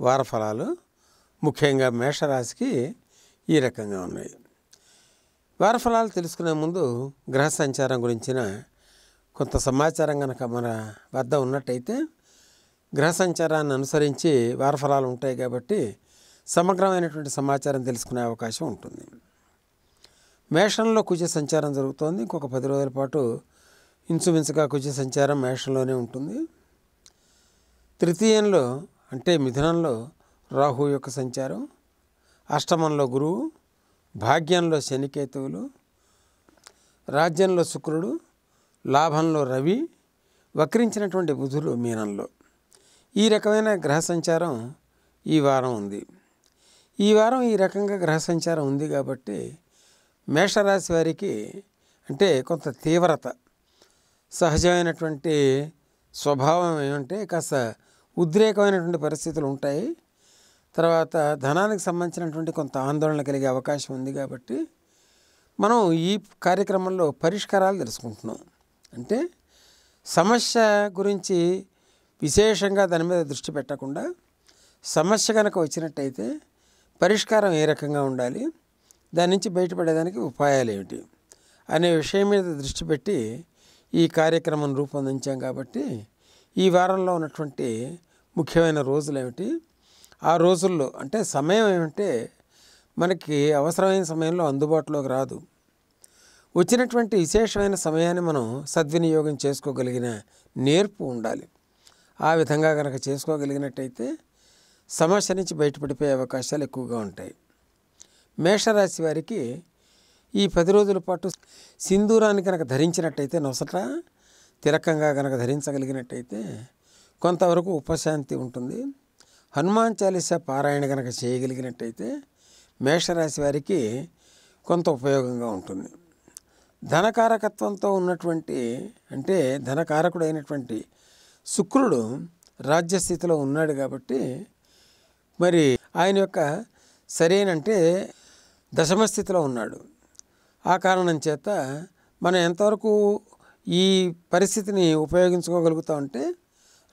వారఫలాలు ముఖ్యంగా మేషరాశికి ఈ రకంగా ఉన్నాయి. వారఫలాలు తెలుసుకునే ముందు గ్రహ సంచారం గురించిన కొంత సమాచారం కనుక మన వద్ద ఉన్నట్టయితే, గ్రహ సంచారాన్ని అనుసరించి వారఫలాలు ఉంటాయి కాబట్టి సమగ్రమైనటువంటి సమాచారం తెలుసుకునే అవకాశం ఉంటుంది. మేషంలో కుజ సంచారం జరుగుతోంది. ఇంకొక 10 రోజుల పాటు ఇంచుమించుగా కుజ సంచారం మేషంలోనే ఉంటుంది. తృతీయంలో అంటే మిథునంలో రాహు యొక్క సంచారం, అష్టమంలో గురువు, భాగ్యంలో శనికేతువులు, రాజ్యంలో శుక్రుడు, లాభంలో రవి, వక్రించినటువంటి బుధుడు మీనంలో. ఈ రకమైన గ్రహ సంచారం ఈ వారం ఉంది. ఈ వారం ఈ రకంగా గ్రహ సంచారం ఉంది కాబట్టి మేషరాశి వారికి అంటే కొంత తీవ్రత, సహజమైనటువంటి స్వభావం ఏమంటే కాస్త ఉద్రేకమైనటువంటి పరిస్థితులు ఉంటాయి. తర్వాత ధనానికి సంబంధించినటువంటి కొంత ఆందోళన కలిగే అవకాశం ఉంది కాబట్టి మనం ఈ కార్యక్రమంలో పరిష్కారాలు తెలుసుకుంటున్నాం. అంటే సమస్య గురించి విశేషంగా దాని మీద దృష్టి పెట్టకుండా, సమస్య కనుక వచ్చినట్టయితే పరిష్కారం ఏ రకంగా ఉండాలి, దాని నుంచి బయటపడేదానికి ఉపాయాలు ఏమిటి అనే విషయం మీద దృష్టి పెట్టి ఈ కార్యక్రమం రూపొందించాం. కాబట్టి ఈ వారంలో ఉన్నటువంటి ముఖ్యమైన రోజులు ఏమిటి, ఆ రోజుల్లో అంటే సమయం ఏమంటే మనకి అవసరమైన సమయంలో అందుబాటులోకి రాదు. వచ్చినటువంటి విశేషమైన సమయాన్ని మనం సద్వినియోగం చేసుకోగలిగిన నేర్పు ఉండాలి. ఆ విధంగా కనుక చేసుకోగలిగినట్టయితే సమస్య నుంచి బయటపడిపోయే అవకాశాలు ఎక్కువగా ఉంటాయి. మేషరాశి వారికి ఈ 10 రోజుల పాటు సింధూరాన్ని కనుక ధరించినట్టయితే, నొసట తిలకంగా కనుక ధరించగలిగినట్టయితే కొంతవరకు ఉపశాంతి ఉంటుంది. హనుమాన్ చాలీసా పారాయణ కనుక చేయగలిగినట్టయితే మేషరాశి వారికి కొంత ఉపయోగంగా ఉంటుంది. ధనకారకత్వంతో ఉన్నటువంటి అంటే ధనకారకుడైనటువంటి శుక్రుడు రాజ్యస్థితిలో ఉన్నాడు కాబట్టి మరి ఆయన యొక్క సరైన అంటే దశమస్థితిలో ఉన్నాడు. ఆ కారణం చేత మనం ఎంతవరకు ఈ పరిస్థితిని ఉపయోగించుకోగలుగుతామంటే,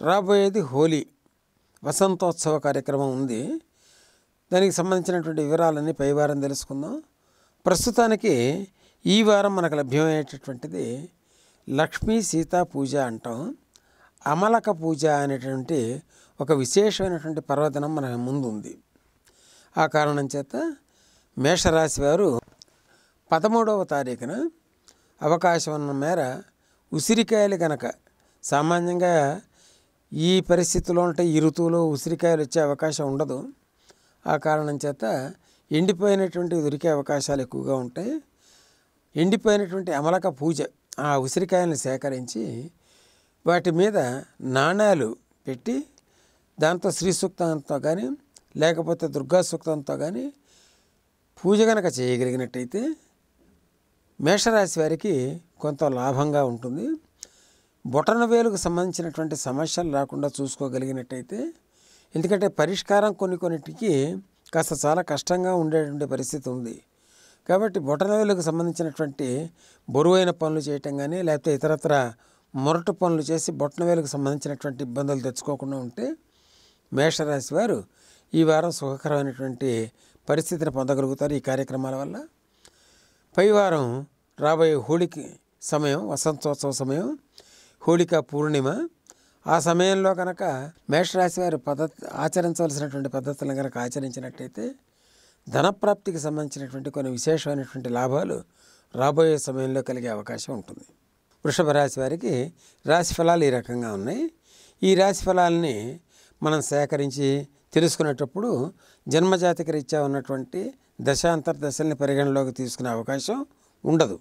రాబోయేది హోలీ వసంతోత్సవ కార్యక్రమం ఉంది. దానికి సంబంధించినటువంటి వివరాలన్నీ పై వారం తెలుసుకుందాం. ప్రస్తుతానికి ఈ వారం మనకు లభ్యమయ్యేటటువంటిది లక్ష్మీ సీతా పూజ అంటాం. అమలక పూజ అనేటువంటి ఒక విశేషమైనటువంటి పర్వదినం మన ముందు ఉంది. ఆ కారణం చేత మేషరాశి వారు 13వ తారీఖున అవకాశం ఉన్న మేర ఉసిరికాయలు కనుక, సామాన్యంగా ఈ పరిస్థితుల్లో అంటే ఈ ఋతువులో ఉసిరికాయలు వచ్చే అవకాశం ఉండదు. ఆ కారణం చేత ఎండిపోయినటువంటి దొరికే అవకాశాలు ఎక్కువగా ఉంటాయి. ఎండిపోయినటువంటి అమలక పూజ, ఆ ఉసిరికాయలను సేకరించి వాటి మీద నాణాలు పెట్టి దాంతో శ్రీ సూక్తంతో కానీ లేకపోతే దుర్గా సూక్తంతో కానీ పూజ కనుక చేయగలిగినట్టయితే మేషరాశి వారికి కొంత లాభంగా ఉంటుంది. బొటన వేలుకు సంబంధించినటువంటి సమస్యలు రాకుండా చూసుకోగలిగినట్టయితే, ఎందుకంటే పరిష్కారం కొన్నిటికి కాస్త చాలా కష్టంగా ఉండేటువంటి పరిస్థితి ఉంది. కాబట్టి బొటన వేలుకు సంబంధించినటువంటి బరువైన పనులు చేయటం కానీ లేకపోతే ఇతరత్ర మొరటు పనులు చేసి బొటన వేలుకు సంబంధించినటువంటి ఇబ్బందులు తెచ్చుకోకుండా ఉంటే మేషరాశి వారు ఈ వారం సుఖకరమైనటువంటి పరిస్థితిని పొందగలుగుతారు ఈ కార్యక్రమాల వల్ల. పై వారం రాబోయే హోళీకి సమయం, వసంతోత్సవ సమయం, హోళికా పూర్ణిమ. ఆ సమయంలో కనుక మేషరాశి వారు ఆచరించవలసినటువంటి పద్ధతులను కనుక ఆచరించినట్టయితే ధనప్రాప్తికి సంబంధించినటువంటి కొన్ని విశేషమైనటువంటి లాభాలు రాబోయే సమయంలో కలిగే అవకాశం ఉంటుంది. వృషభ రాశి వారికి రాశి ఫలాలు ఈ రకంగా ఉన్నాయి. ఈ రాశి ఫలాలని మనం సేకరించి తెలుసుకునేటప్పుడు జన్మజాతక రీత్యా ఉన్నటువంటి దశాంతర్దశల్ని పరిగణలోకి తీసుకునే అవకాశం ఉండదు.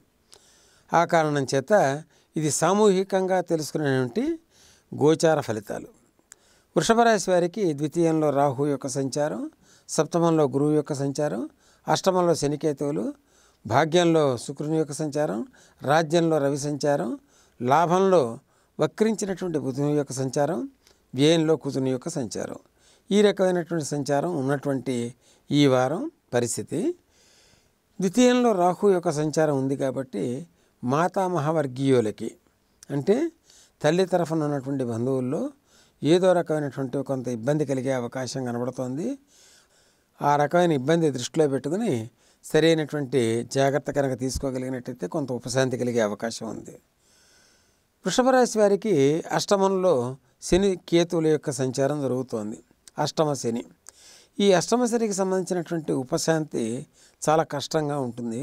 ఆ కారణం చేత ఇది సామూహికంగా తెలుసుకునేటువంటి గోచార ఫలితాలు. వృషభ రాశి వారికి ద్వితీయంలో రాహు యొక్క సంచారం, సప్తమంలో గురువు యొక్క సంచారం, అష్టమంలో శనికేతువులు, భాగ్యంలో శుక్రుని యొక్క సంచారం, రాజ్యంలో రవి సంచారం, లాభంలో వక్రించినటువంటి బుధుని యొక్క సంచారం, వ్యయంలో కుజుని యొక్క సంచారం. ఈ రకమైనటువంటి సంచారం ఉన్నటువంటి ఈ వారం పరిస్థితి. ద్వితీయంలో రాహు యొక్క సంచారం ఉంది కాబట్టి మాతామహవర్గీయులకి అంటే తల్లి తరఫున ఉన్నటువంటి బంధువుల్లో ఏదో రకమైనటువంటి కొంత ఇబ్బంది కలిగే అవకాశం కనబడుతోంది. ఆ రకమైన ఇబ్బంది దృష్టిలో పెట్టుకుని సరైనటువంటి జాగ్రత్త కనుక తీసుకోగలిగినట్టయితే కొంత ఉపశాంతి కలిగే అవకాశం ఉంది. వృషభ రాశి వారికి అష్టమంలో శని కేతువుల యొక్క సంచారం జరుగుతోంది. అష్టమ శని. ఈ అష్టమ శనికి సంబంధించినటువంటి ఉపశాంతి చాలా కష్టంగా ఉంటుంది.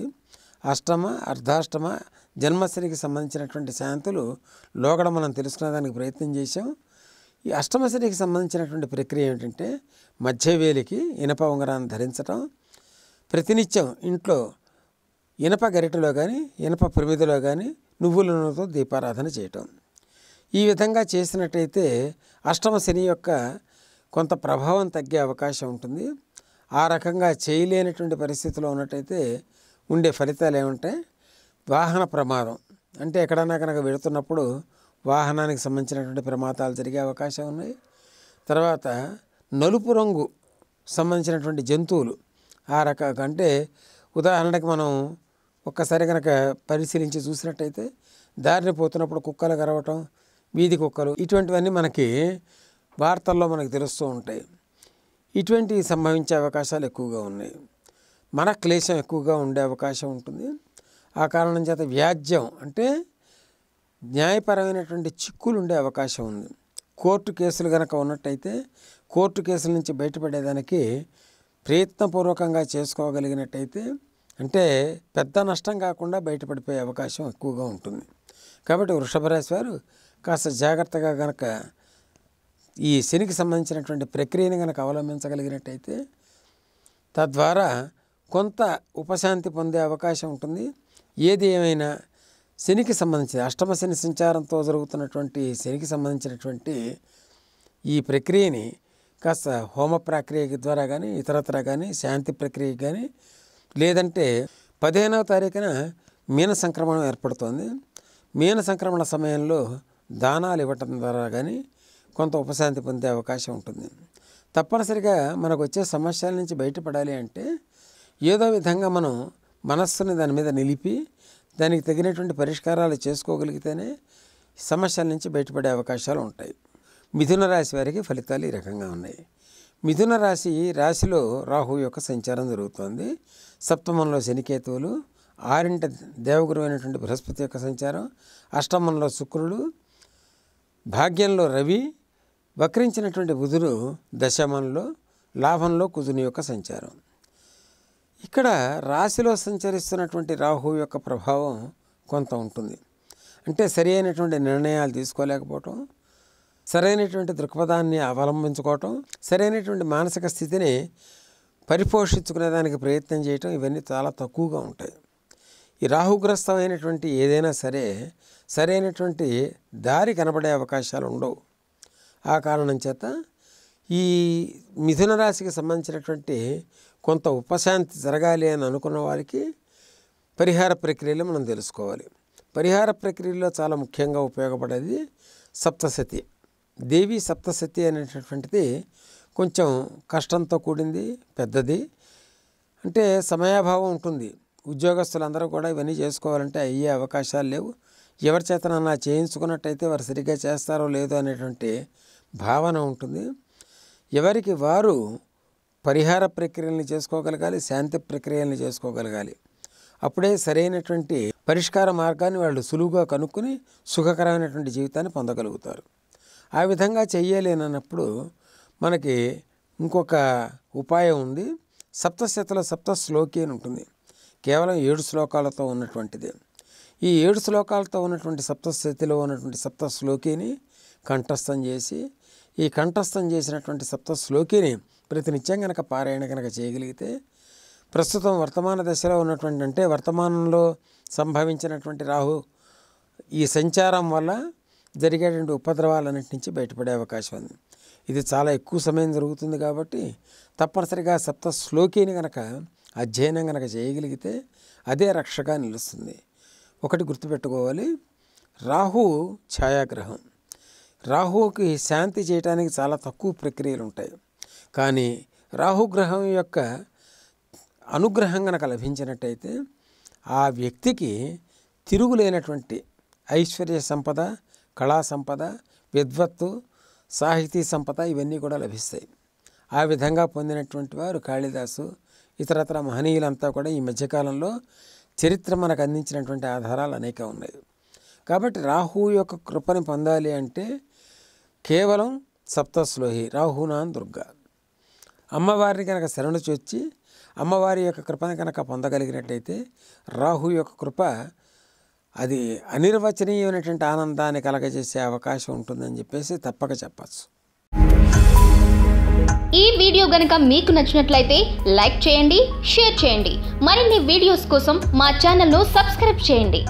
అష్టమ, అర్ధాష్టమ, జన్మశనికి సంబంధించినటువంటి శాంతులు లోగడ మనం తెలుసుకునేదానికి ప్రయత్నం చేశాం. ఈ అష్టమ శనికి సంబంధించినటువంటి ప్రక్రియ ఏమిటంటే మధ్యవేలికి ఇనప ఉంగరాన్ని ధరించటం, ప్రతినిత్యం ఇంట్లో ఇనప గరిటెలో కానీ ఇనప ప్రమిదిలో కానీ నువ్వుల నూనెతో దీపారాధన చేయటం. ఈ విధంగా చేసినట్టయితే అష్టమ శని యొక్క కొంత ప్రభావం తగ్గే అవకాశం ఉంటుంది. ఆ రకంగా చేయలేనటువంటి పరిస్థితిలో ఉన్నట్టయితే ఉండే ఫలితాలు ఏమంటే వాహన ప్రమాదం, అంటే ఎక్కడన్నా కనుక వెళుతున్నప్పుడు వాహనానికి సంబంధించినటువంటి ప్రమాదాలు జరిగే అవకాశం ఉన్నాయి. తర్వాత నలుపు రంగు సంబంధించినటువంటి జంతువులు ఆ రకంగా, అంటే ఉదాహరణకి మనం ఒక్కసారి కనుక పరిశీలించి చూసినట్టయితే దారిని పోతున్నప్పుడు కుక్కలు కరవటం, వీధి కుక్కలు, ఇటువంటివన్నీ మనకి వార్తల్లో మనకు తెలుస్తూ ఉంటాయి. ఇటువంటివి సంభవించే అవకాశాలు ఎక్కువగా ఉన్నాయి. మన క్లేశం ఎక్కువగా ఉండే అవకాశం ఉంటుంది. ఆ కారణం చేత వ్యాజ్యం అంటే న్యాయపరమైనటువంటి చిక్కులు ఉండే అవకాశం ఉంది. కోర్టు కేసులు కనుక ఉన్నట్టయితే కోర్టు కేసుల నుంచి బయటపడేదానికి ప్రయత్నపూర్వకంగా చేసుకోగలిగినట్టయితే అంటే పెద్ద నష్టం కాకుండా బయటపడిపోయే అవకాశం ఎక్కువగా ఉంటుంది. కాబట్టి వృషభ రాశి వారు కాస్త జాగ్రత్తగా కనుక ఈ శనికి సంబంధించినటువంటి ప్రక్రియను కనుక అవలంబించగలిగినట్టయితే తద్వారా కొంత ఉపశాంతి పొందే అవకాశం ఉంటుంది. ఏది ఏమైనా శనికి సంబంధించి అష్టమ శని సంచారంతో జరుగుతున్నటువంటి శనికి సంబంధించినటువంటి ఈ ప్రక్రియని కాస్త హోమ ప్రక్రియ ద్వారా కానీ ఇతరత్ర కానీ శాంతి ప్రక్రియ కానీ లేదంటే 15వ తారీఖున మీన సంక్రమణం ఏర్పడుతోంది. మీన సంక్రమణ సమయంలో దానాలు ఇవ్వటం ద్వారా కానీ కొంత ఉపశాంతి పొందే అవకాశం ఉంటుంది. తప్పనిసరిగా మనకు వచ్చే సమస్యల నుంచి బయటపడాలి అంటే ఏదో విధంగా మనం మనస్సుని దాని మీద నిలిపి దానికి తగినటువంటి పరిష్కారాలు చేసుకోగలిగితేనే సమస్యల నుంచి బయటపడే అవకాశాలు ఉంటాయి. మిథున రాశి వారికి ఫలితాలు ఈ రకంగా ఉన్నాయి. మిథున రాశిలో రాహు యొక్క సంచారం జరుగుతోంది. సప్తమంలో శనికేతువులు, 6వ దేవగురు అయినటువంటి బృహస్పతి యొక్క సంచారం, అష్టమంలో శుక్రుడు, భాగ్యంలో రవి, వక్రించినటువంటి బుధుడు దశమంలో, లాభంలో కుజుని యొక్క సంచారం. ఇక్కడ రాశిలో సంచరిస్తున్నటువంటి రాహు యొక్క ప్రభావం కొంత ఉంటుంది. అంటే సరి అయినటువంటి నిర్ణయాలు తీసుకోలేకపోవటం, సరైనటువంటి దృక్పథాన్ని అవలంబించుకోవటం, సరైనటువంటి మానసిక స్థితిని పరిపోషించుకునేదానికి ప్రయత్నం చేయటం, ఇవన్నీ చాలా తక్కువగా ఉంటాయి. ఈ రాహుగ్రస్తమైనటువంటి ఏదైనా సరే సరైనటువంటి దారి కనబడే అవకాశాలు ఉండవు. ఆ కారణం చేత ఈ మిథున రాశికి సంబంధించినటువంటి కొంత ఉపశాంతి జరగాలి అని అనుకున్న వారికి పరిహార ప్రక్రియలు మనం తెలుసుకోవాలి. పరిహార ప్రక్రియలో చాలా ముఖ్యంగా ఉపయోగపడేది సప్తశతి. దేవి సప్తశతి అనేటటువంటిది కొంచెం కష్టంతో కూడింది, పెద్దది. అంటే సమయాభావం ఉంటుంది. ఉద్యోగస్తులందరూ కూడా ఇవన్నీ చేసుకోవాలంటే అయ్యే అవకాశాలు లేవు. ఎవరి చేతనన్నా చేయించుకున్నట్టయితే వారు సరిగ్గా చేస్తారో లేదో అనేటువంటి భావన ఉంటుంది. ఎవరికి వారు పరిహార ప్రక్రియలను చేసుకోగలగాలి, శాంతి ప్రక్రియలను చేసుకోగలగాలి. అప్పుడే సరైనటువంటి పరిష్కార మార్గాన్ని వాళ్ళు సులువుగా కనుక్కొని సుఖకరమైనటువంటి జీవితాన్ని పొందగలుగుతారు. ఆ విధంగా చెయ్యలేనప్పుడు మనకి ఇంకొక ఉపాయం ఉంది. సప్తశతిలో సప్త శ్లోకి అని ఉంటుంది. కేవలం 7 శ్లోకాలతో ఉన్నటువంటిది. ఈ 7 శ్లోకాలతో ఉన్నటువంటి సప్తశతిలో ఉన్నటువంటి సప్త శ్లోకిని కంఠస్థం చేసి, ఈ కంఠస్థం చేసినటువంటి సప్త శ్లోకిని ప్రతినిత్యం కనుక పారాయణ కనుక చేయగలిగితే ప్రస్తుతం వర్తమాన దశలో ఉన్నటువంటి, అంటే వర్తమానంలో సంభవించినటువంటి రాహు ఈ సంచారం వల్ల జరిగేటువంటి ఉపద్రవాలన్నిటి నుంచి బయటపడే అవకాశం ఉంది. ఇది చాలా ఎక్కువ సమయం జరుగుతుంది కాబట్టి తప్పనిసరిగా సప్త శ్లోకిని కనుక అధ్యయనం కనుక చేయగలిగితే అదే రక్షగా నిలుస్తుంది. ఒకటి గుర్తుపెట్టుకోవాలి, రాహు ఛాయాగ్రహం. రాహువుకి శాంతి చేయడానికి చాలా తక్కువ ప్రక్రియలు ఉంటాయి. కానీ రాహుగ్రహం యొక్క అనుగ్రహం కనుక లభించినట్టయితే ఆ వ్యక్తికి తిరుగులేనటువంటి ఐశ్వర్య సంపద, కళా సంపద, విద్వత్తు, సాహితీ సంపద ఇవన్నీ కూడా లభిస్తాయి. ఆ విధంగా పొందినటువంటి వారు కాళిదాసు, ఇతరత్ర మహనీయులంతా కూడా ఈ మధ్యకాలంలో చరిత్ర మనకు అందించినటువంటి ఆధారాలు అనేక ఉన్నాయి. కాబట్టి రాహు యొక్క కృపని పొందాలి అంటే కేవలం సప్తశ్లోహి రాహునాన్ దుర్గా అమ్మవారిని కనుక శరణు చొచ్చి అమ్మవారి యొక్క కృపను కనుక పొందగలిగినట్టయితే రాహు యొక్క కృప అది అనిర్వచనీయమైనటువంటి ఆనందాన్ని కలగజేసే అవకాశం ఉంటుందని చెప్పేసి తప్పక చెప్పచ్చు. ఈ వీడియో గనుక మీకు నచ్చినట్లయితే లైక్ చేయండి, షేర్ చేయండి. మరిన్ని వీడియోస్ కోసం మా ఛానల్ను సబ్స్క్రైబ్ చేయండి.